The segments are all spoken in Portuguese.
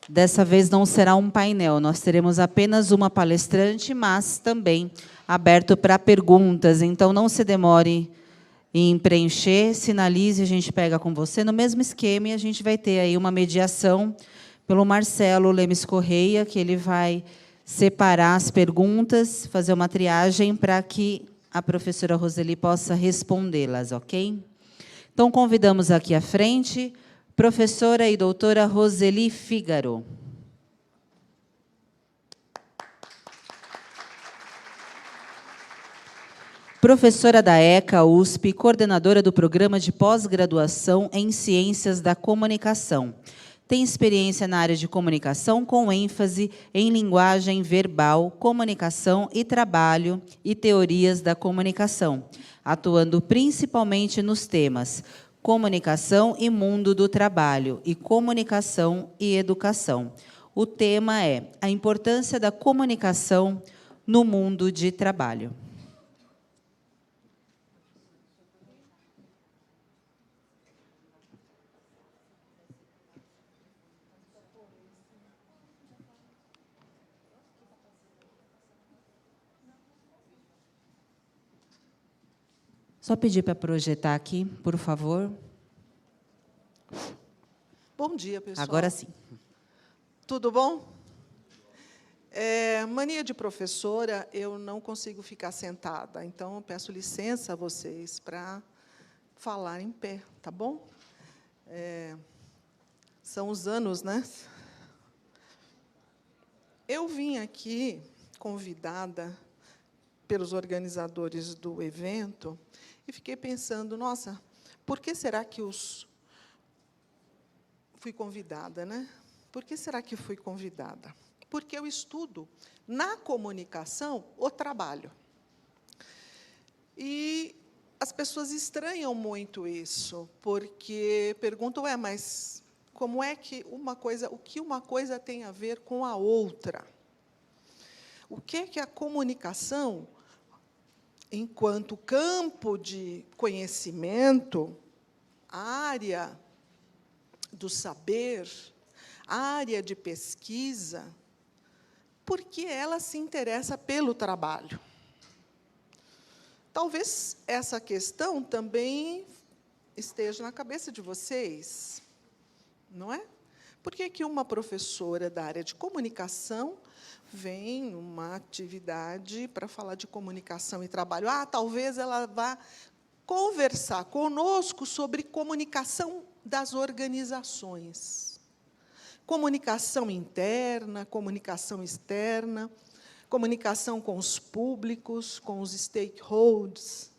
Dessa vez não será um painel, nós teremos apenas uma palestrante, mas também aberto para perguntas. Então, não se demore em preencher, sinalize, a gente pega com você. No mesmo esquema, e a gente vai ter aí uma mediação pelo Marcelo Lemes Correia, que ele vai separar as perguntas, fazer uma triagem para que a professora Roseli possa respondê-las, ok? Então, convidamos aqui à frente professora e doutora Roseli Fígaro. Professora da ECA USP, coordenadora do Programa de Pós-Graduação em Ciências da Comunicação. Tem experiência na área de comunicação, com ênfase em linguagem verbal, comunicação e trabalho e teorias da comunicação, atuando principalmente nos temas comunicação e mundo do trabalho e comunicação e educação. O tema é a importância da comunicação no mundo de trabalho. Só pedir para projetar aqui, por favor. Bom dia, pessoal. Agora sim. Tudo bom? Mania de professora, eu não consigo ficar sentada, então eu peço licença a vocês para falar em pé, tá bom? São os anos, né? Eu vim aqui convidada pelos organizadores do evento e fiquei pensando, nossa, por que será que fui convidada, né? Por que será que fui convidada? Porque eu estudo na comunicação o trabalho. E as pessoas estranham muito isso, porque perguntam, mas como é que o que uma coisa tem a ver com a outra? O que é que a comunicação, enquanto campo de conhecimento, área do saber, área de pesquisa, porque ela se interessa pelo trabalho? Talvez essa questão também esteja na cabeça de vocês, não é? Por que que uma professora da área de comunicação vem numa atividade para falar de comunicação e trabalho? Talvez ela vá conversar conosco sobre comunicação das organizações. Comunicação interna, comunicação externa, comunicação com os públicos, com os stakeholders.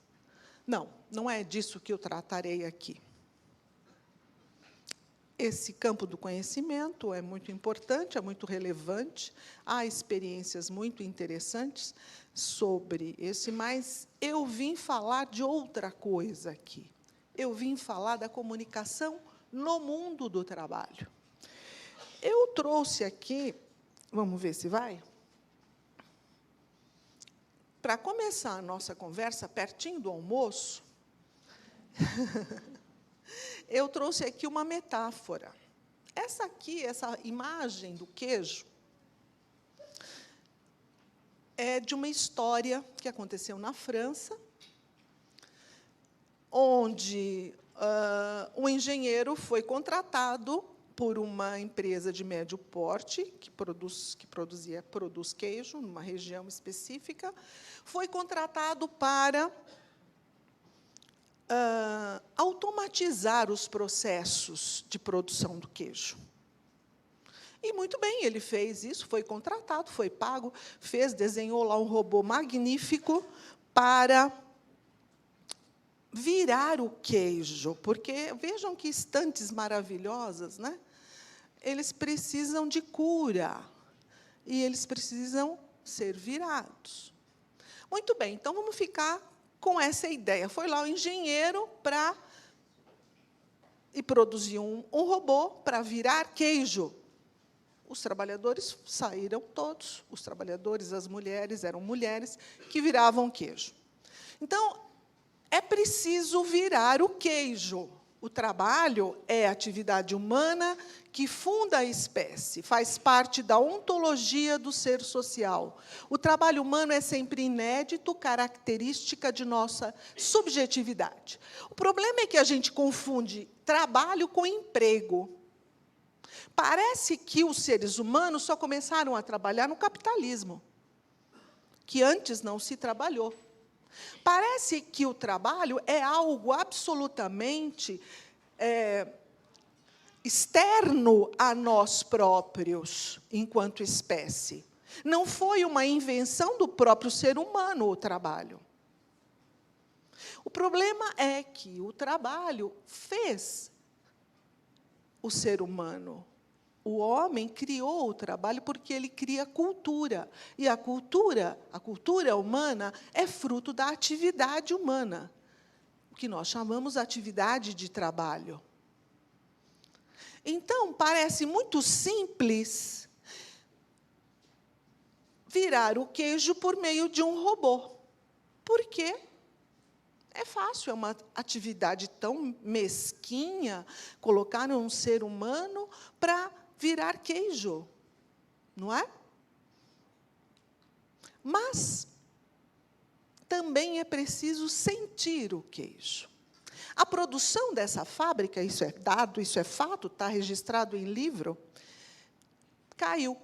Não, não é disso que eu tratarei aqui. Esse campo do conhecimento é muito importante, é muito relevante, há experiências muito interessantes sobre esse, mas eu vim falar de outra coisa aqui. Eu vim falar da comunicação no mundo do trabalho. Eu trouxe aqui, vamos ver se vai, para começar a nossa conversa, pertinho do almoço, eu trouxe aqui uma metáfora. Essa imagem do queijo, é de uma história que aconteceu na França, onde um engenheiro foi contratado por uma empresa de médio porte, que produz queijo, numa região específica, foi contratado para automatizar os processos de produção do queijo. E, muito bem, ele fez isso, foi contratado, foi pago, desenhou lá um robô magnífico para virar o queijo, porque, vejam que estantes maravilhosas, né? Eles precisam de cura, e eles precisam ser virados. Muito bem, então vamos ficar com essa ideia. Foi lá o engenheiro e produziu um robô para virar queijo. Os trabalhadores saíram todos, os trabalhadores, as mulheres, eram mulheres que viravam queijo. Então, é preciso virar o queijo. O trabalho é a atividade humana que funda a espécie, faz parte da ontologia do ser social. O trabalho humano é sempre inédito, característica de nossa subjetividade. O problema é que a gente confunde trabalho com emprego. Parece que os seres humanos só começaram a trabalhar no capitalismo, que antes não se trabalhou. Parece que o trabalho é algo absolutamente externo a nós próprios, enquanto espécie. Não foi uma invenção do próprio ser humano, o trabalho. O problema é que o trabalho fez o ser humano. O homem criou o trabalho porque ele cria cultura. E a cultura humana é fruto da atividade humana, o que nós chamamos de atividade de trabalho. Então, parece muito simples virar o queijo por meio de um robô. Por quê? É fácil, é uma atividade tão mesquinha colocar um ser humano para virar queijo, não é? Mas também é preciso sentir o queijo. A produção dessa fábrica, isso é dado, isso é fato, está registrado em livro, caiu.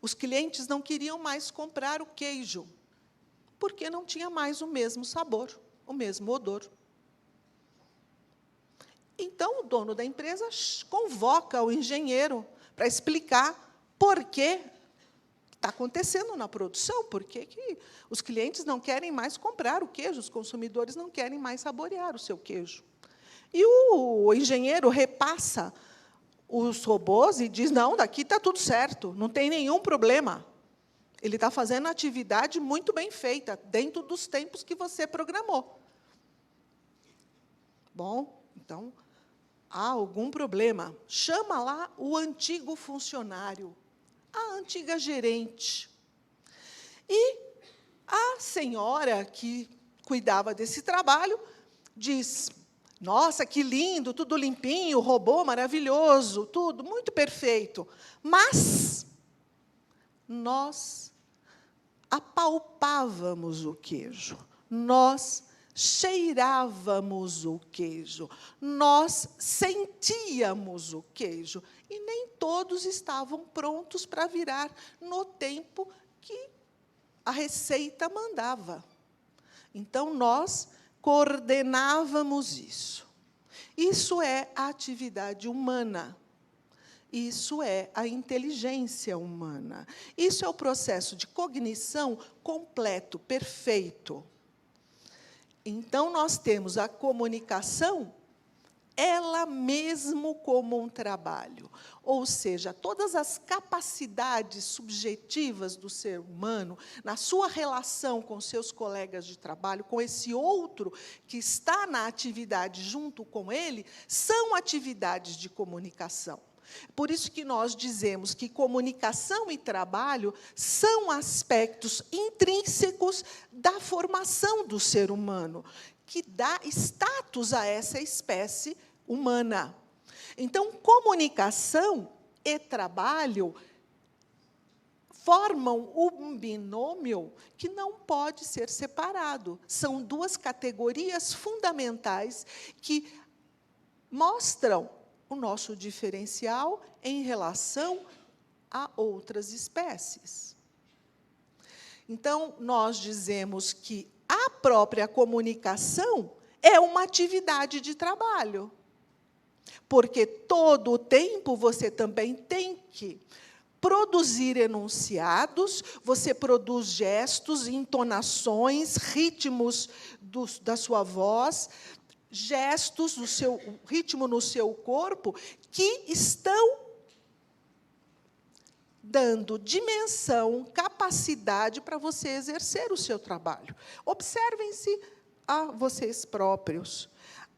Os clientes não queriam mais comprar o queijo, porque não tinha mais o mesmo sabor, o mesmo odor. Então, o dono da empresa convoca o engenheiro para explicar por que está acontecendo na produção, por que os clientes não querem mais comprar o queijo, os consumidores não querem mais saborear o seu queijo. E o engenheiro repassa os robôs e diz, não, daqui está tudo certo, não tem nenhum problema. Ele está fazendo a atividade muito bem feita, dentro dos tempos que você programou. Bom, então, há algum problema. Chama lá o antigo funcionário, a antiga gerente. E a senhora que cuidava desse trabalho diz, nossa, que lindo, tudo limpinho, robô maravilhoso, tudo muito perfeito. Mas nós apalpávamos o queijo, nós cheirávamos o queijo, nós sentíamos o queijo, e nem todos estavam prontos para virar no tempo que a receita mandava. Então, nós coordenávamos isso. Isso é a atividade humana. Isso é a inteligência humana. Isso é o processo de cognição completo, perfeito. Então, nós temos a comunicação, ela mesmo como um trabalho. Ou seja, todas as capacidades subjetivas do ser humano, na sua relação com seus colegas de trabalho, com esse outro que está na atividade junto com ele, são atividades de comunicação. Por isso que nós dizemos que comunicação e trabalho são aspectos intrínsecos da formação do ser humano, que dá status a essa espécie humana. Então, comunicação e trabalho formam um binômio que não pode ser separado. São duas categorias fundamentais que mostram o nosso diferencial em relação a outras espécies. Então, nós dizemos que a própria comunicação é uma atividade de trabalho, porque todo o tempo você também tem que produzir enunciados, você produz gestos, entonações, ritmos da sua voz, gestos, o ritmo no seu corpo, que estão dando dimensão, capacidade para você exercer o seu trabalho. Observem-se a vocês próprios,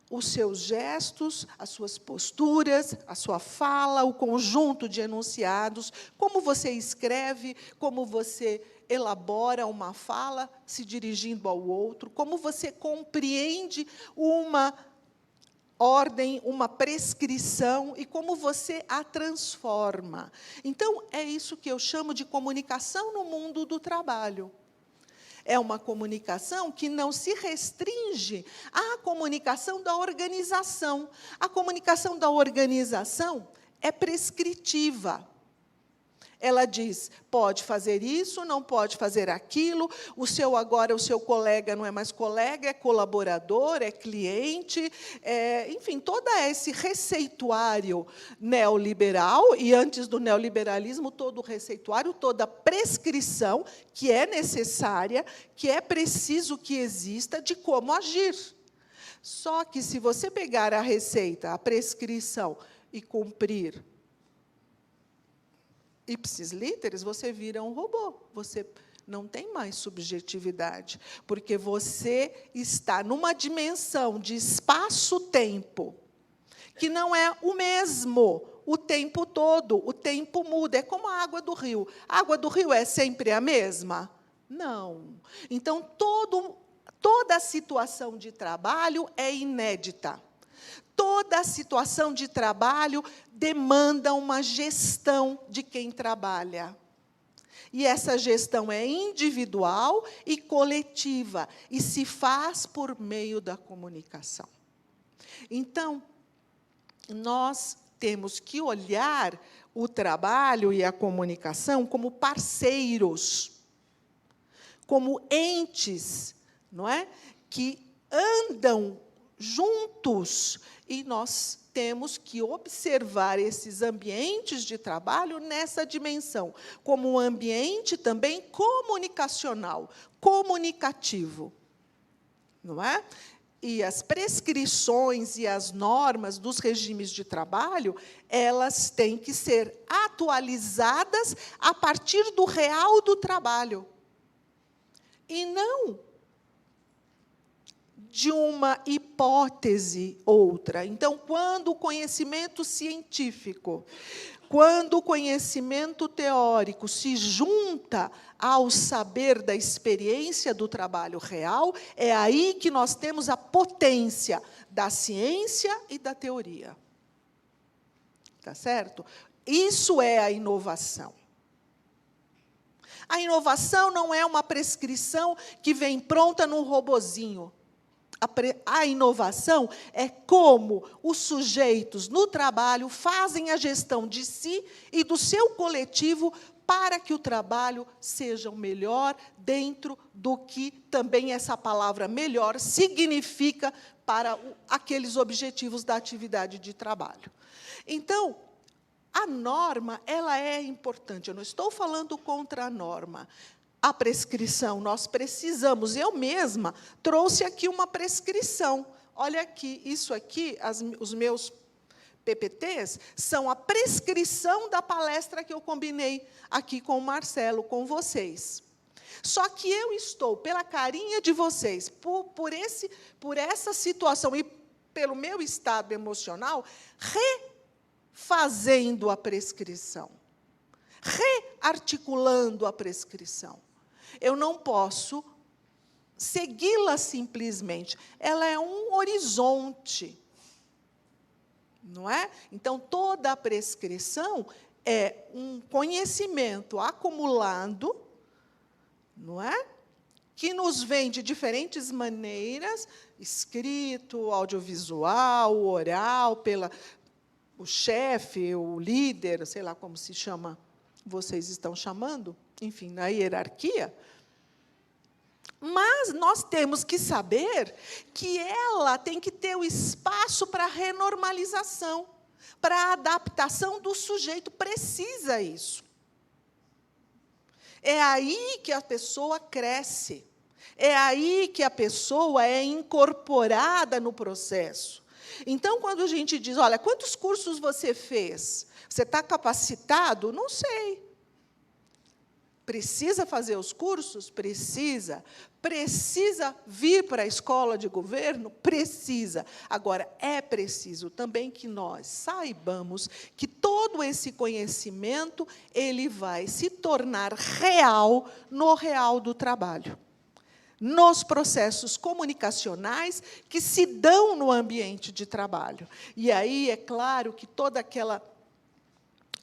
os seus gestos, as suas posturas, a sua fala, o conjunto de enunciados, como você escreve, como você elabora uma fala se dirigindo ao outro, como você compreende ordem, uma prescrição e como você a transforma. Então, é isso que eu chamo de comunicação no mundo do trabalho. É uma comunicação que não se restringe à comunicação da organização. A comunicação da organização é prescritiva. Ela diz, pode fazer isso, não pode fazer aquilo, agora o seu colega não é mais colega, é colaborador, é cliente, enfim, todo esse receituário neoliberal, e antes do neoliberalismo, todo o receituário, toda a prescrição que é necessária, que é preciso que exista de como agir. Só que, se você pegar a receita, a prescrição, e cumprir ipsis literis, você vira um robô. Você não tem mais subjetividade, porque você está numa dimensão de espaço-tempo que não é o mesmo o tempo todo. O tempo muda. É como a água do rio. A água do rio é sempre a mesma? Não. Então, toda a situação de trabalho é inédita. Toda a situação de trabalho demanda uma gestão de quem trabalha. E essa gestão é individual e coletiva, e se faz por meio da comunicação. Então, nós temos que olhar o trabalho e a comunicação como parceiros, como entes, não é? Que andam juntos, e nós temos que observar esses ambientes de trabalho nessa dimensão, como um ambiente também comunicacional, comunicativo, não é? E as prescrições e as normas dos regimes de trabalho, elas têm que ser atualizadas a partir do real do trabalho, e não de uma hipótese outra. Então, quando o conhecimento científico, quando o conhecimento teórico se junta ao saber da experiência do trabalho real, é aí que nós temos a potência da ciência e da teoria. Tá certo? Isso é a inovação. A inovação não é uma prescrição que vem pronta num robozinho. A inovação é como os sujeitos no trabalho fazem a gestão de si e do seu coletivo para que o trabalho seja o melhor dentro do que também essa palavra melhor significa para aqueles objetivos da atividade de trabalho. Então, a norma, ela é importante. Eu não estou falando contra a norma. A prescrição, nós precisamos. Eu mesma trouxe aqui uma prescrição. Olha aqui, isso aqui, os meus PPTs, são a prescrição da palestra que eu combinei aqui com o Marcelo, com vocês. Só que eu estou, pela carinha de vocês, por essa situação e pelo meu estado emocional, refazendo a prescrição, rearticulando a prescrição. Eu não posso segui-la simplesmente. Ela é um horizonte, não é? Então, toda a prescrição é um conhecimento acumulado, não é? Que nos vem de diferentes maneiras, escrito, audiovisual, oral, o chefe, o líder, sei lá como se chama, vocês estão chamando, enfim, na hierarquia. Mas nós temos que saber que ela tem que ter o espaço para a renormalização, para a adaptação do sujeito, precisa isso. É aí que a pessoa cresce, é aí que a pessoa é incorporada no processo. Então, quando a gente diz, olha, quantos cursos você fez? Você está capacitado? Não sei. Precisa fazer os cursos? Precisa. Precisa vir para a escola de governo? Precisa. Agora, é preciso também que nós saibamos que todo esse conhecimento ele vai se tornar real no real do trabalho. nos processos comunicacionais que se dão no ambiente de trabalho. E aí, é claro que todo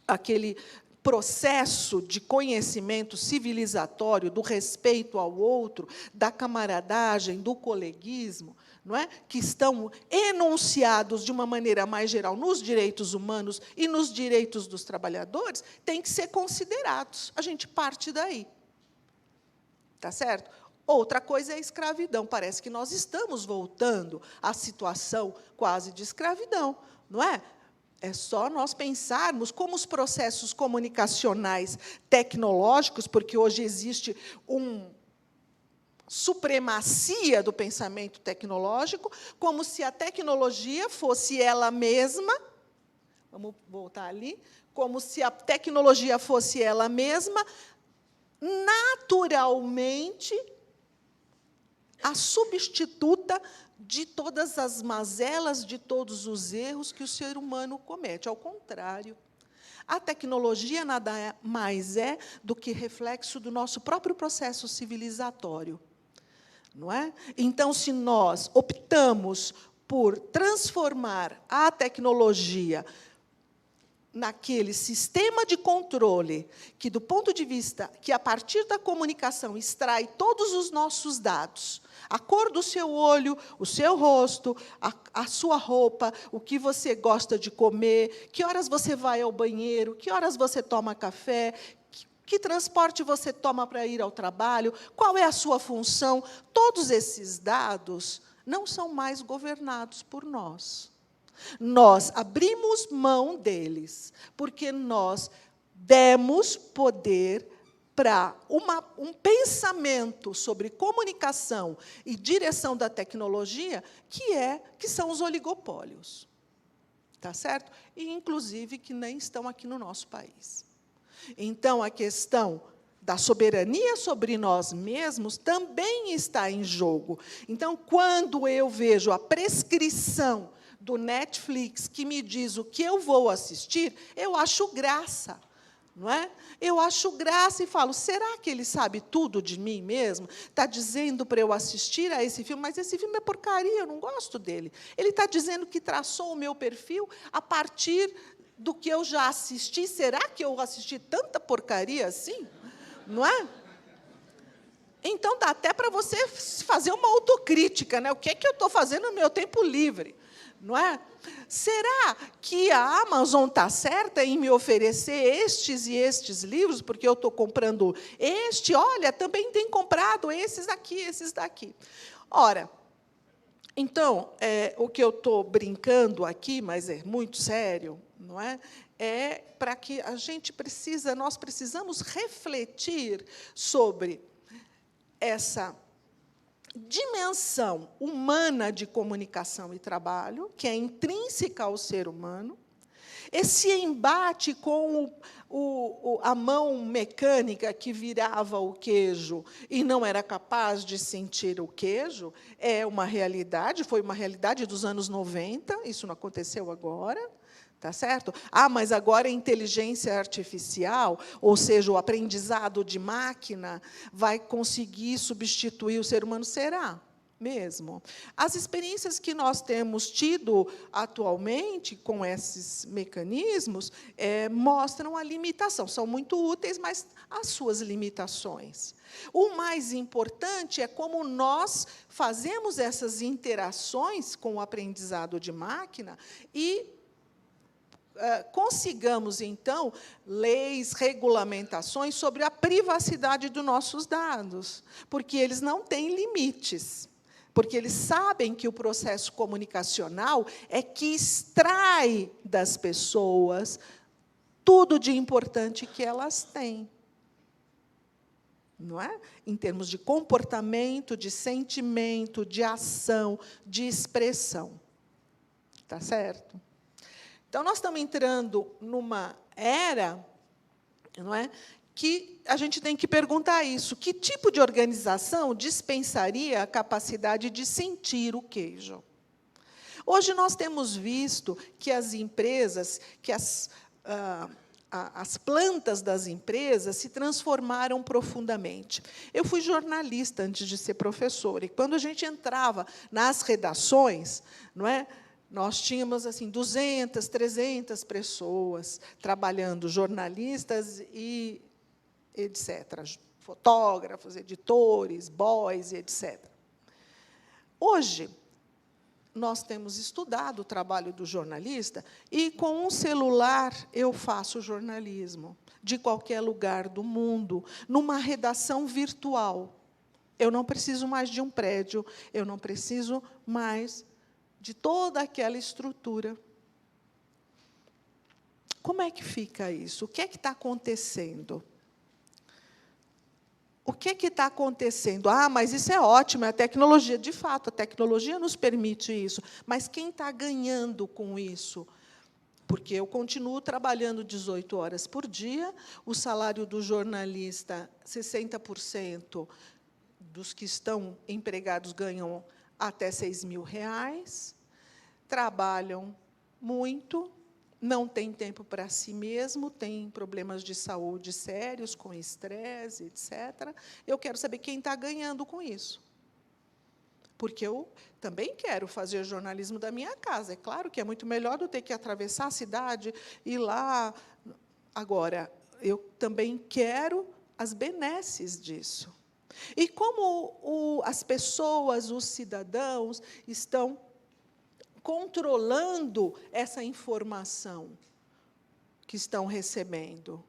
aquele processo de conhecimento civilizatório, do respeito ao outro, da camaradagem, do coleguismo, não é? Que estão enunciados de uma maneira mais geral nos direitos humanos e nos direitos dos trabalhadores, têm que ser considerados. A gente parte daí. Tá certo? Outra coisa é a escravidão. Parece que nós estamos voltando à situação quase de escravidão, não é? É só nós pensarmos como os processos comunicacionais tecnológicos, porque hoje existe uma supremacia do pensamento tecnológico, como se a tecnologia fosse ela mesma, vamos voltar ali, como se a tecnologia fosse ela mesma, naturalmente, a substituta de todas as mazelas, de todos os erros que o ser humano comete. Ao contrário, a tecnologia nada mais é do que reflexo do nosso próprio processo civilizatório. Não é? Então, se nós optamos por transformar a tecnologia naquele sistema de controle que, do ponto de vista que, a partir da comunicação, extrai todos os nossos dados, a cor do seu olho, o seu rosto, a sua roupa, o que você gosta de comer, que horas você vai ao banheiro, que horas você toma café, que transporte você toma para ir ao trabalho, qual é a sua função, todos esses dados não são mais governados por nós. Nós abrimos mão deles, porque nós demos poder para um pensamento sobre comunicação e direção da tecnologia, que são os oligopólios. Tá certo? E, inclusive, que nem estão aqui no nosso país. Então, a questão da soberania sobre nós mesmos também está em jogo. Então, quando eu vejo a prescrição do Netflix que me diz o que eu vou assistir, eu acho graça, não é? Eu acho graça e falo, será que ele sabe tudo de mim mesmo? Está dizendo para eu assistir a esse filme, mas esse filme é porcaria, eu não gosto dele. Ele está dizendo que traçou o meu perfil a partir do que eu já assisti. Será que eu assisti tanta porcaria assim? Não é? Então, dá até para você fazer uma autocrítica, né? O que é que eu estou fazendo no meu tempo livre? Não é? Será que a Amazon está certa em me oferecer estes e estes livros, porque eu estou comprando este? Olha, também tem comprado esses aqui, esses daqui. Ora, então, o que eu estou brincando aqui, mas é muito sério, não é? É para que nós precisamos refletir sobre essa dimensão humana de comunicação e trabalho, que é intrínseca ao ser humano, esse embate com a mão mecânica que virava o queijo e não era capaz de sentir o queijo, é uma realidade, foi uma realidade dos anos 90, isso não aconteceu agora. Tá certo? Mas agora a inteligência artificial, ou seja, o aprendizado de máquina, vai conseguir substituir o ser humano? Será mesmo? As experiências que nós temos tido atualmente com esses mecanismos mostram a limitação. São muito úteis, mas as suas limitações. O mais importante é como nós fazemos essas interações com o aprendizado de máquina e consigamos, então, leis, regulamentações sobre a privacidade dos nossos dados, porque eles não têm limites, porque eles sabem que o processo comunicacional é que extrai das pessoas tudo de importante que elas têm. Não é? Em termos de comportamento, de sentimento, de ação, de expressão. Tá certo? Então, nós estamos entrando numa era, não é, que a gente tem que perguntar isso. Que tipo de organização dispensaria a capacidade de sentir o queijo? Hoje, nós temos visto que as empresas, que as plantas das empresas se transformaram profundamente. Eu fui jornalista antes de ser professora, e quando a gente entrava nas redações, não é, nós tínhamos assim 200, 300 pessoas trabalhando, jornalistas e etc., fotógrafos, editores, boys, etc. Hoje, nós temos estudado o trabalho do jornalista e, com um celular, eu faço jornalismo, de qualquer lugar do mundo, numa redação virtual. Eu não preciso mais de um prédio, eu não preciso mais de toda aquela estrutura. Como é que fica isso? O que é que está acontecendo? O que está acontecendo? Ah, mas isso é ótimo, é a tecnologia. De fato, a tecnologia nos permite isso. Mas quem está ganhando com isso? Porque eu continuo trabalhando 18 horas por dia, o salário do jornalista, 60% dos que estão empregados ganham até R$6.000, trabalham muito, não tem tempo para si mesmo, tem problemas de saúde sérios, com estresse, etc. Eu quero saber quem está ganhando com isso. Porque eu também quero fazer jornalismo da minha casa. É claro que é muito melhor do que ter que atravessar a cidade, ir lá. Agora, eu também quero as benesses disso. E como as pessoas, os cidadãos, estão controlando essa informação que estão recebendo.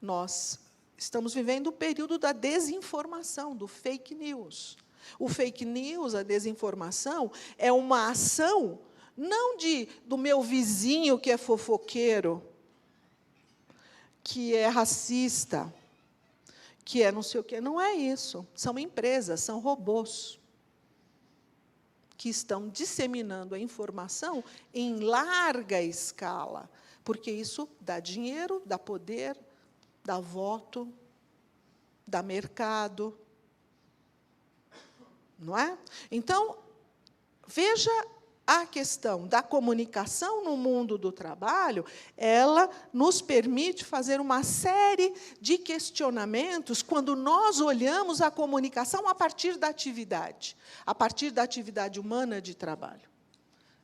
Nós estamos vivendo o período da desinformação, do fake news. O fake news, a desinformação, é uma ação não do meu vizinho que é fofoqueiro, que é racista, que é não sei o quê. Não é isso. São empresas, são robôs que estão disseminando a informação em larga escala, porque isso dá dinheiro, dá poder, dá voto, dá mercado. Não é? Então, veja a questão da comunicação no mundo do trabalho, ela nos permite fazer uma série de questionamentos quando nós olhamos a comunicação a partir da atividade humana de trabalho.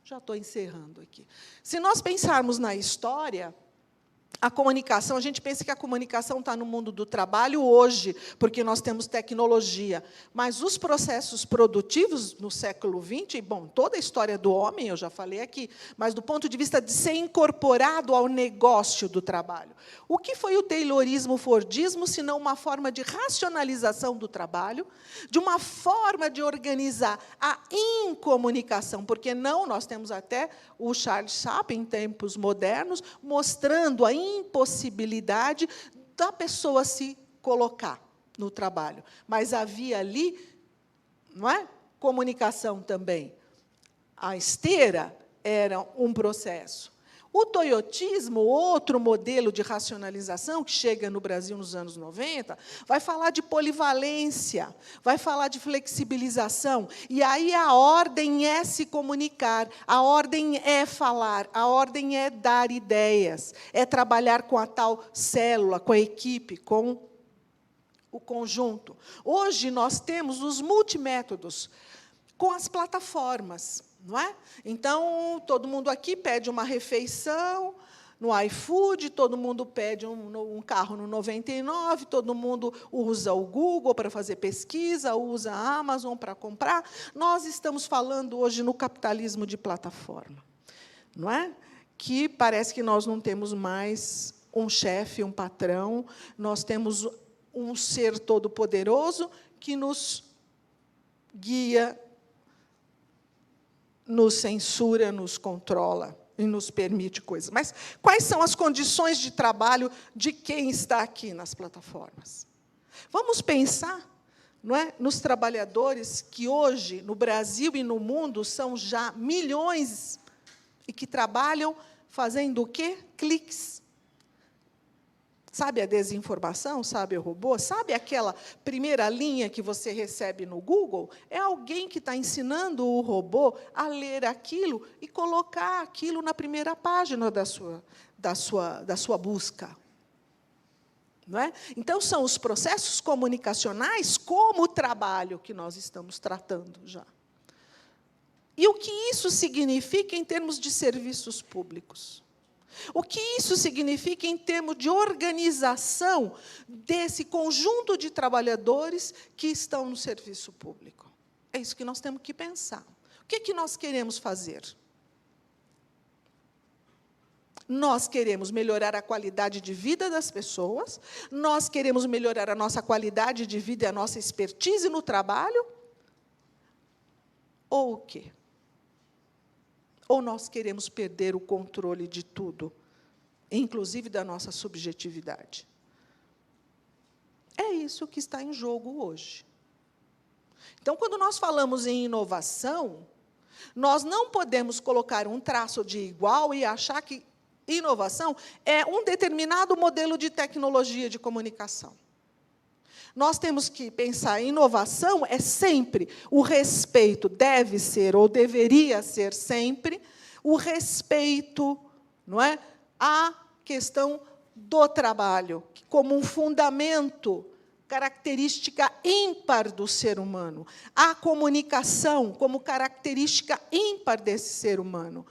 Já estou encerrando aqui. Se nós pensarmos na história, a comunicação, a gente pensa que a comunicação está no mundo do trabalho hoje, porque nós temos tecnologia. Mas os processos produtivos no século XX, bom, toda a história do homem, eu já falei aqui, mas do ponto de vista de ser incorporado ao negócio do trabalho. O que foi o taylorismo, o fordismo, senão uma forma de racionalização do trabalho, de uma forma de organizar a incomunicação, porque não, nós temos até o Charles Chaplin, em tempos modernos, mostrando a impossibilidade da pessoa se colocar no trabalho. Mas havia ali, não é, comunicação também. A esteira era um processo. O toyotismo, outro modelo de racionalização, que chega no Brasil nos anos 90, vai falar de polivalência, vai falar de flexibilização. E aí a ordem é se comunicar, a ordem é falar, a ordem é dar ideias, é trabalhar com a tal célula, com a equipe, com o conjunto. Hoje, nós temos os multimétodos, com as plataformas. Não é? Então, todo mundo aqui pede uma refeição no iFood, todo mundo pede um carro no 99, todo mundo usa o Google para fazer pesquisa, usa a Amazon para comprar. Nós estamos falando hoje no capitalismo de plataforma, não é? Que parece que nós não temos mais um chefe, um patrão, nós temos um ser todo-poderoso que nos guia, nos censura, nos controla e nos permite coisas. Mas quais são as condições de trabalho de quem está aqui nas plataformas? Vamos pensar, não é, nos trabalhadores que hoje, no Brasil e no mundo, são já milhões e que trabalham fazendo o quê? Cliques. Sabe a desinformação? Sabe o robô? Sabe aquela primeira linha que você recebe no Google? É alguém que está ensinando o robô a ler aquilo e colocar aquilo na primeira página da sua busca. Não é? Então, são os processos comunicacionais como o trabalho que nós estamos tratando já. E o que isso significa em termos de serviços públicos? O que isso significa em termos de organização desse conjunto de trabalhadores que estão no serviço público? É isso que nós temos que pensar. O que é que nós queremos fazer? Nós queremos melhorar a qualidade de vida das pessoas, nós queremos melhorar a nossa qualidade de vida e a nossa expertise no trabalho, ou o quê? Ou nós queremos perder o controle de tudo, inclusive da nossa subjetividade? É isso que está em jogo hoje. Então, quando nós falamos em inovação, nós não podemos colocar um traço de igual e achar que inovação é um determinado modelo de tecnologia de comunicação. Nós temos que pensar em inovação é sempre o respeito, deve ser ou deveria ser sempre o respeito, não é, à questão do trabalho, como um fundamento, característica ímpar do ser humano, a comunicação como característica ímpar desse ser humano.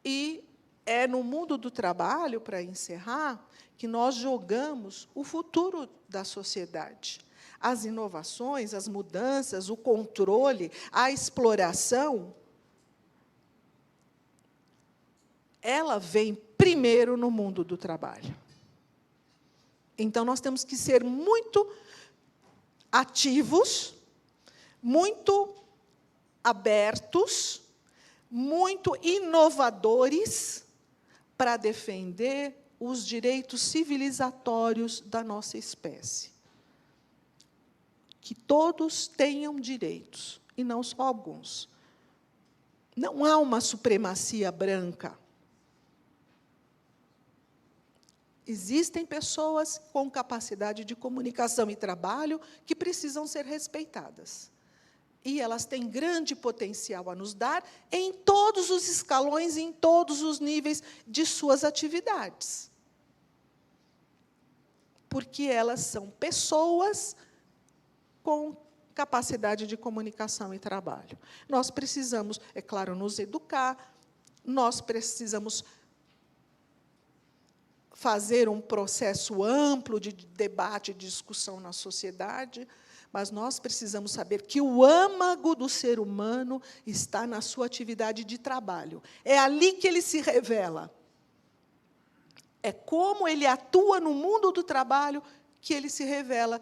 E é no mundo do trabalho, para encerrar, que nós jogamos o futuro da sociedade. As inovações, as mudanças, o controle, a exploração, ela vem primeiro no mundo do trabalho. Então, nós temos que ser muito ativos, muito abertos, muito inovadores para defender os direitos civilizatórios da nossa espécie. Que todos tenham direitos, e não só alguns. Não há uma supremacia branca. Existem pessoas com capacidade de comunicação e trabalho que precisam ser respeitadas. E elas têm grande potencial a nos dar em todos os escalões, em todos os níveis de suas atividades. Porque elas são pessoas com capacidade de comunicação e trabalho. Nós precisamos, é claro, nos educar, nós precisamos fazer um processo amplo de debate e discussão na sociedade, mas nós precisamos saber que o âmago do ser humano está na sua atividade de trabalho. É ali que ele se revela. É como ele atua no mundo do trabalho que ele se revela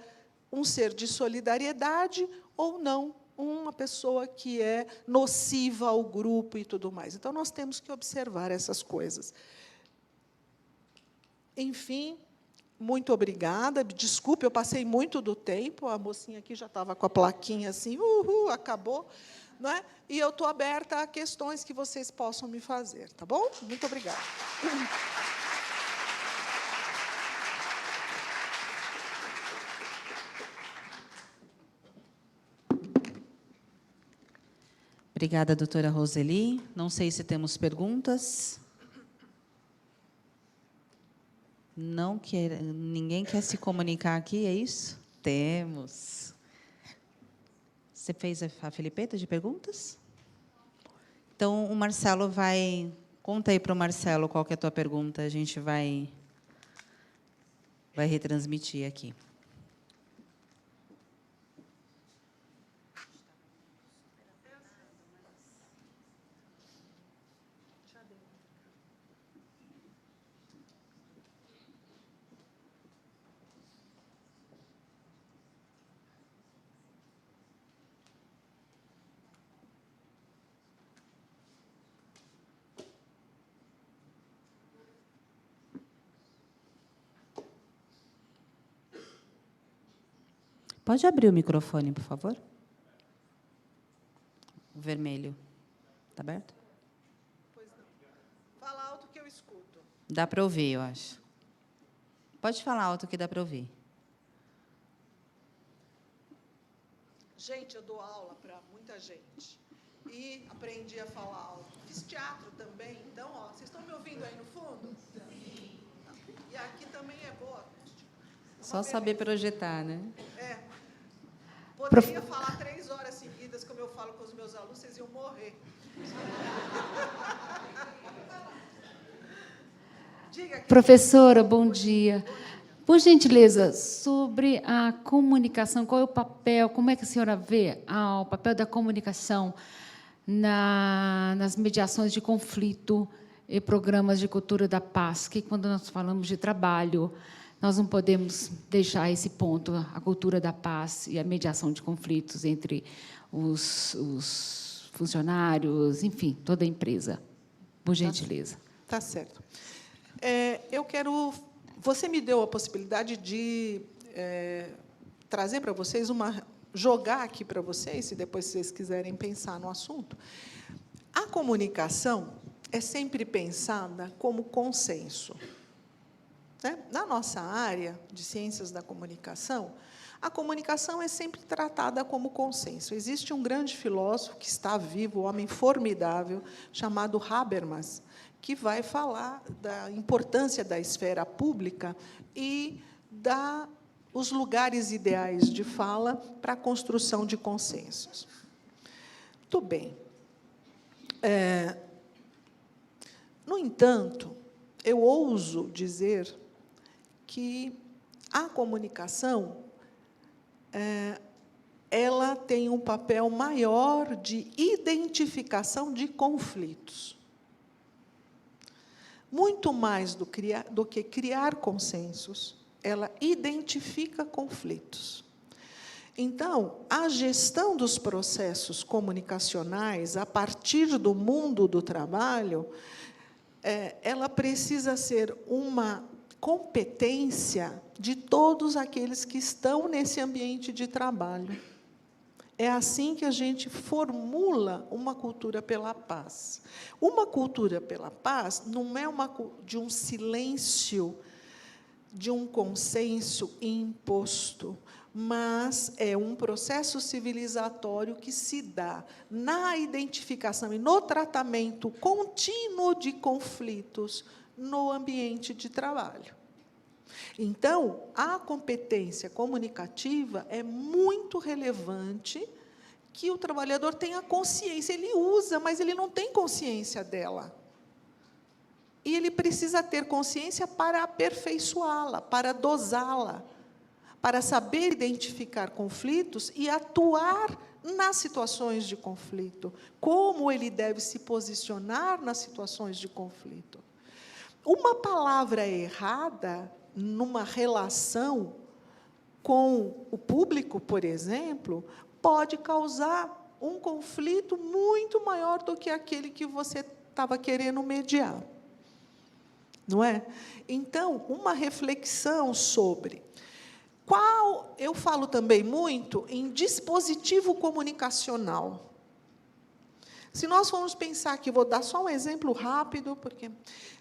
um ser de solidariedade ou não, uma pessoa que é nociva ao grupo e tudo mais. Então, nós temos que observar essas coisas. Enfim, muito obrigada. Desculpe, eu passei muito do tempo. A mocinha aqui já estava com a plaquinha assim, acabou. Não é? E eu estou aberta a questões que vocês possam me fazer, tá bom? Muito obrigada. Obrigada, doutora Roseli. Não sei se temos perguntas. Não quer, ninguém quer se comunicar aqui, é isso? Temos. Você fez a filipeta de perguntas? Então, o Marcelo vai... Conta aí para o Marcelo qual que é a tua pergunta, a gente vai retransmitir aqui. Pode abrir o microfone, por favor? O vermelho. Está aberto? Pois não. Fala alto que eu escuto. Dá para ouvir, eu acho. Pode falar alto que dá para ouvir. Gente, eu dou aula para muita gente. e aprendi a falar alto. Fiz teatro também, então, ó, vocês estão me ouvindo aí no fundo? Sim. E aqui também é boa. Só saber projetar, né? É. Poderia falar 3 horas seguidas, como eu falo com os meus alunos, vocês iam morrer. Diga aqui. Professora, bom dia. Por gentileza, sobre a comunicação, qual é o papel, como é que a senhora vê o papel da comunicação nas mediações de conflito e programas de cultura da paz? Que quando nós falamos de trabalho, nós não podemos deixar esse ponto, a cultura da paz e a mediação de conflitos entre os funcionários, enfim, toda a empresa. Por gentileza. Tá certo. Eu quero... Você me deu a possibilidade de trazer para vocês jogar aqui para vocês, se depois vocês quiserem pensar no assunto. A comunicação é sempre pensada como consenso. Né? Na nossa área de ciências da comunicação, a comunicação é sempre tratada como consenso. Existe um grande filósofo que está vivo, um homem formidável, chamado Habermas, que vai falar da importância da esfera pública e os lugares ideais de fala para a construção de consensos. Muito bem. No entanto, eu ouso dizer que a comunicação ela tem um papel maior de identificação de conflitos. Muito mais do que criar consensos, ela identifica conflitos. Então, a gestão dos processos comunicacionais, a partir do mundo do trabalho, ela precisa ser uma competência de todos aqueles que estão nesse ambiente de trabalho. É assim que a gente formula uma cultura pela paz. Uma cultura pela paz não é de um silêncio, de um consenso imposto, mas é um processo civilizatório que se dá na identificação e no tratamento contínuo de conflitos no ambiente de trabalho. Então, a competência comunicativa é muito relevante que o trabalhador tenha consciência. Ele usa, mas ele não tem consciência dela. E ele precisa ter consciência para aperfeiçoá-la, para dosá-la, para saber identificar conflitos e atuar nas situações de conflito, como ele deve se posicionar nas situações de conflito. Uma palavra errada numa relação com o público, por exemplo, pode causar um conflito muito maior do que aquele que você estava querendo mediar. Não é? Então, uma reflexão sobre eu falo também muito em dispositivo comunicacional. Se nós formos pensar aqui, vou dar só um exemplo rápido, porque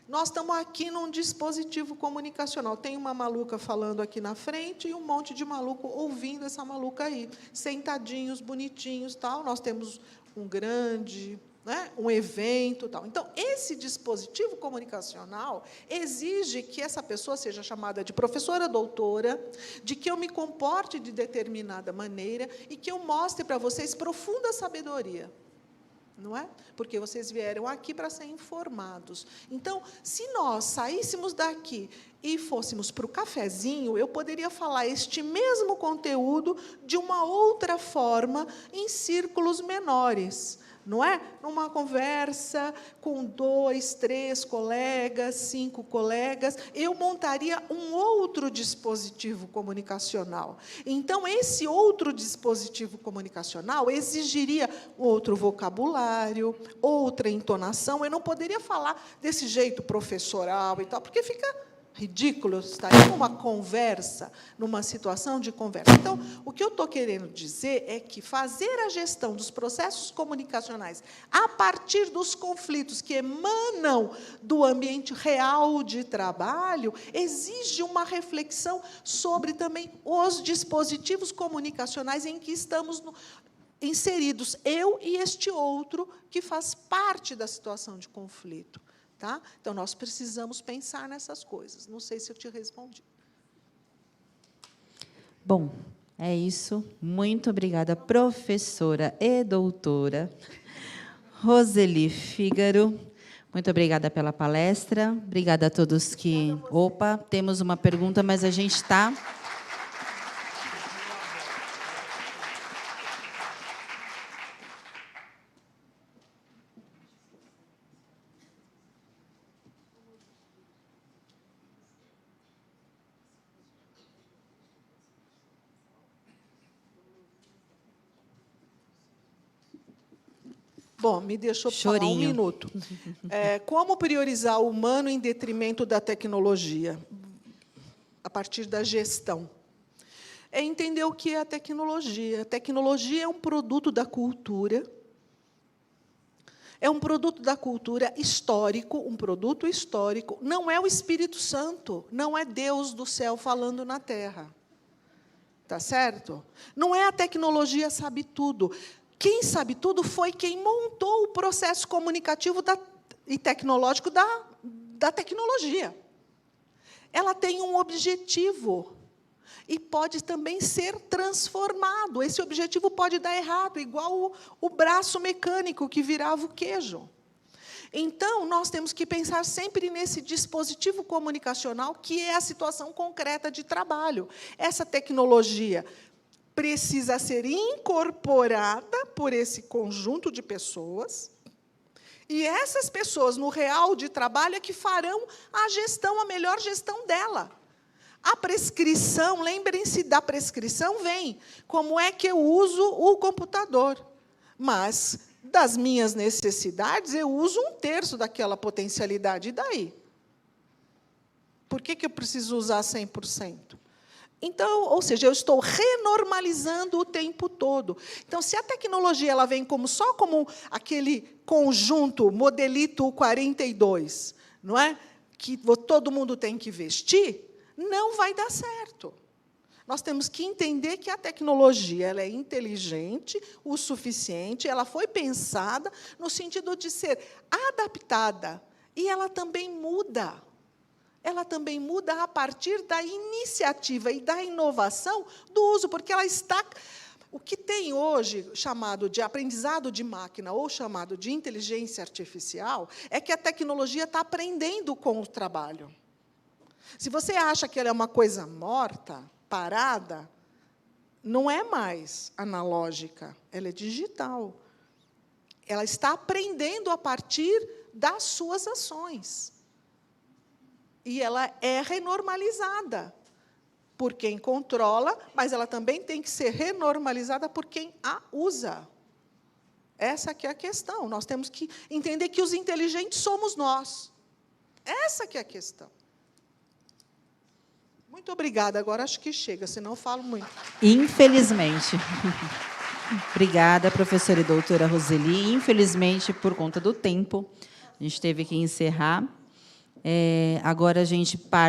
nós estamos aqui num dispositivo comunicacional. Tem uma maluca falando aqui na frente e um monte de maluco ouvindo essa maluca aí, sentadinhos, bonitinhos, tal. Nós temos um grande, né, um evento, tal. Então, esse dispositivo comunicacional exige que essa pessoa seja chamada de professora doutora, de que eu me comporte de determinada maneira e que eu mostre para vocês profunda sabedoria. Não é? Porque vocês vieram aqui para ser informados. Então, se nós saíssemos daqui e fôssemos para o cafezinho, eu poderia falar este mesmo conteúdo de uma outra forma, em círculos menores. Não é? Numa conversa com 2, 3 colegas, 5 colegas, eu montaria um outro dispositivo comunicacional. Então, esse outro dispositivo comunicacional exigiria outro vocabulário, outra entonação. Eu não poderia falar desse jeito professoral e tal, porque fica ridículo estar numa conversa, numa situação de conversa. Então, o que eu estou querendo dizer é que fazer a gestão dos processos comunicacionais a partir dos conflitos que emanam do ambiente real de trabalho exige uma reflexão sobre também os dispositivos comunicacionais em que estamos inseridos, eu e este outro, que faz parte da situação de conflito. Tá? Então, nós precisamos pensar nessas coisas. Não sei se eu te respondi. Bom, é isso. Muito obrigada, professora e doutora Roseli Fígaro. Muito obrigada pela palestra. Obrigada a todos que... Opa, temos uma pergunta, mas a gente está... Bom, me deixou falar um minuto. Como priorizar o humano em detrimento da tecnologia? A partir da gestão. É entender o que é a tecnologia. A tecnologia é um produto da cultura. É um produto da cultura histórico, um produto histórico. Não é o Espírito Santo, não é Deus do céu falando na terra. Tá certo? Não é a tecnologia sabe tudo. Quem sabe tudo foi quem montou o processo comunicativo e tecnológico da tecnologia. Ela tem um objetivo e pode também ser transformado. Esse objetivo pode dar errado, igual o braço mecânico que virava o queijo. Então, nós temos que pensar sempre nesse dispositivo comunicacional, que é a situação concreta de trabalho. Essa tecnologia precisa ser incorporada por esse conjunto de pessoas, e essas pessoas, no real de trabalho, é que farão a gestão, a melhor gestão dela. A prescrição, lembrem-se da prescrição, vem como é que eu uso o computador. Mas, das minhas necessidades, eu uso 1/3 daquela potencialidade. E daí? Por que eu preciso usar 100%? Então, ou seja, eu estou renormalizando o tempo todo. Então, se a tecnologia ela vem só como aquele conjunto, modelito 42, não é? Que todo mundo tem que vestir, não vai dar certo. Nós temos que entender que a tecnologia ela é inteligente o suficiente, ela foi pensada no sentido de ser adaptada, e ela também muda. Ela também muda a partir da iniciativa e da inovação do uso, porque ela está... O que tem hoje chamado de aprendizado de máquina ou chamado de inteligência artificial é que a tecnologia está aprendendo com o trabalho. Se você acha que ela é uma coisa morta, parada, não é mais analógica, ela é digital. Ela está aprendendo a partir das suas ações. E ela é renormalizada por quem controla, mas ela também tem que ser renormalizada por quem a usa. Essa que é a questão. Nós temos que entender que os inteligentes somos nós. Essa que é a questão. Muito obrigada. Agora acho que chega, senão eu falo muito. Infelizmente. Obrigada, professora e doutora Roseli. Infelizmente, por conta do tempo, a gente teve que encerrar. Agora a gente parte